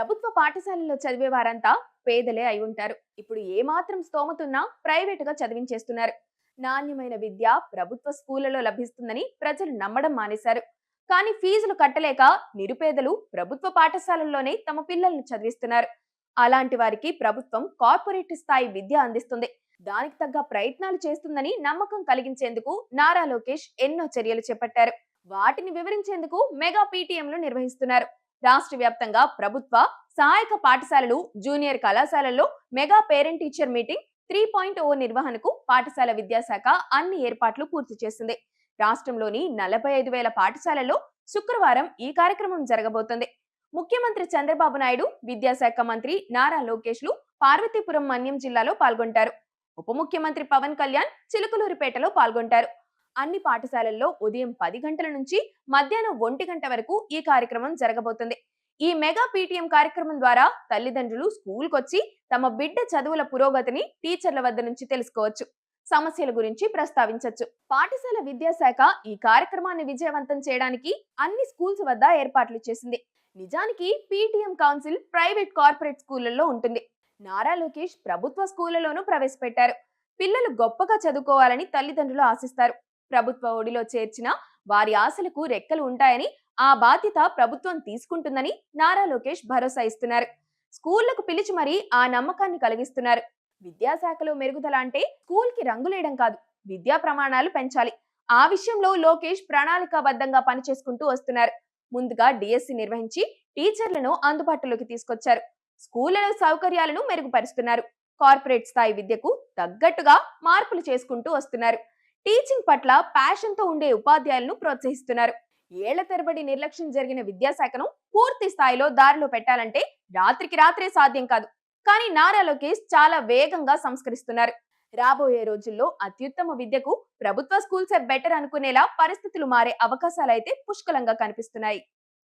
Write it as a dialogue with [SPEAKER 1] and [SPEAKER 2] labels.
[SPEAKER 1] ప్రభుత్వ పాఠశాలల్లో చదివే వారంతా పేదలే అయి ఉంటారు. ఇప్పుడు ఏ మాత్రం స్తోమతున్నా ప్రైవేటుగా చదివించేస్తున్నారు. నాణ్యమైన విద్య ప్రభుత్వ స్కూళ్లలో లభిస్తుందని ప్రజలు నమ్మడం మానేశారు. కానీ ఫీజులు కట్టలేక నిరుపేదలు ప్రభుత్వ పాఠశాలల్లోనే తమ పిల్లల్ని చదివిస్తున్నారు. అలాంటి వారికి ప్రభుత్వం కార్పొరేట్ స్థాయి విద్య అందిస్తుంది. దానికి తగ్గ ప్రయత్నాలు చేస్తుందని నమ్మకం కలిగించేందుకు నారా లోకేష్ ఎన్నో చర్యలు చేపట్టారు. వాటిని వివరించేందుకు మెగా పీటీఎంలు నిర్వహిస్తున్నారు. రాష్ట్ర వ్యాప్తంగా ప్రభుత్వ సహాయక పాఠశాలలు, జూనియర్ కళాశాలల్లో మెగా పేరెంట్ టీచర్ మీటింగ్ 3.0 నిర్వహణకు పాఠశాల విద్యాశాఖ అన్ని ఏర్పాట్లు పూర్తి చేసింది. రాష్ట్రంలోని 45,000 పాఠశాలల్లో శుక్రవారం ఈ కార్యక్రమం జరగబోతోంది. ముఖ్యమంత్రి చంద్రబాబు నాయుడు, విద్యాశాఖ మంత్రి నారా లోకేష్లు పార్వతీపురం మన్యం జిల్లాలో పాల్గొంటారు. ఉప ముఖ్యమంత్రి పవన్ కళ్యాణ్ చిలుకలూరిపేటలో పాల్గొంటారు. అన్ని పాఠశాలల్లో ఉదయం 10 గంటల నుంచి మధ్యాహ్నం 1 గంట వరకు ఈ కార్యక్రమం జరగబోతుంది. ఈ మెగా పీటీఎం కార్యక్రమం ద్వారా తల్లిదండ్రులు స్కూల్కొచ్చి తమ బిడ్డ చదువుల పురోగతిని టీచర్ల వద్ద నుంచి తెలుసుకోవచ్చు. సమస్యల గురించి ప్రస్తావించవచ్చు. పాఠశాల విద్యాశాఖ ఈ కార్యక్రమాన్ని విజయవంతం చేయడానికి అన్ని స్కూల్స్ వద్ద ఏర్పాట్లు చేసింది. నిజానికి పీటీఎం కౌన్సిల్ ప్రైవేట్ కార్పొరేట్ స్కూళ్లలో ఉంటుంది. నారా లోకేష్ ప్రభుత్వ స్కూళ్లలోనూ ప్రవేశపెట్టారు. పిల్లలు గొప్పగా చదువుకోవాలని తల్లిదండ్రులు ఆశిస్తారు. ప్రభుత్వ ఒడిలో చేర్చిన వారి ఆశలకు రెక్కలు ఉంటాయని, ఆ బాధ్యత ప్రభుత్వం తీసుకుంటుందని నారా లోకేష్ భరోసా ఇస్తున్నారు. స్కూళ్లకు పిలిచి మరీ ఆ నమ్మకాన్ని కలిగిస్తున్నారు. విద్యాశాఖలో మెరుగుదల అంటే స్కూల్ కి రంగులేయడం కాదు, విద్యా ప్రమాణాలు పెంచాలి. ఆ విషయంలో లోకేష్ ప్రణాళికాబద్ధంగా పనిచేసుకుంటూ వస్తున్నారు. ముందుగా డిఎస్సి నిర్వహించి టీచర్లను అందుబాటులోకి తీసుకొచ్చారు. స్కూళ్లలో సౌకర్యాలను మెరుగుపరుస్తున్నారు. కార్పొరేట్ స్థాయి విద్యకు తగ్గట్టుగా మార్పులు చేసుకుంటూ వస్తున్నారు. టీచింగ్ పట్ల ప్యాషన్ తో ఉండే ఉపాధ్యాయులను ప్రోత్సహిస్తున్నారు. ఏళ్ల తరబడి నిర్లక్ష్యం జరిగిన విద్యాశాఖను పూర్తి స్థాయిలో దారిలో పెట్టాలంటే రాత్రికి రాత్రే సాధ్యం కాదు. కానీ నారా లోకేష్ చాలా వేగంగా సంస్కరిస్తున్నారు. రాబోయే రోజుల్లో అత్యుత్తమ విద్యకు ప్రభుత్వ స్కూల్సే బెటర్ అనుకునేలా పరిస్థితులు మారే అవకాశాలైతే పుష్కలంగా కనిపిస్తున్నాయి.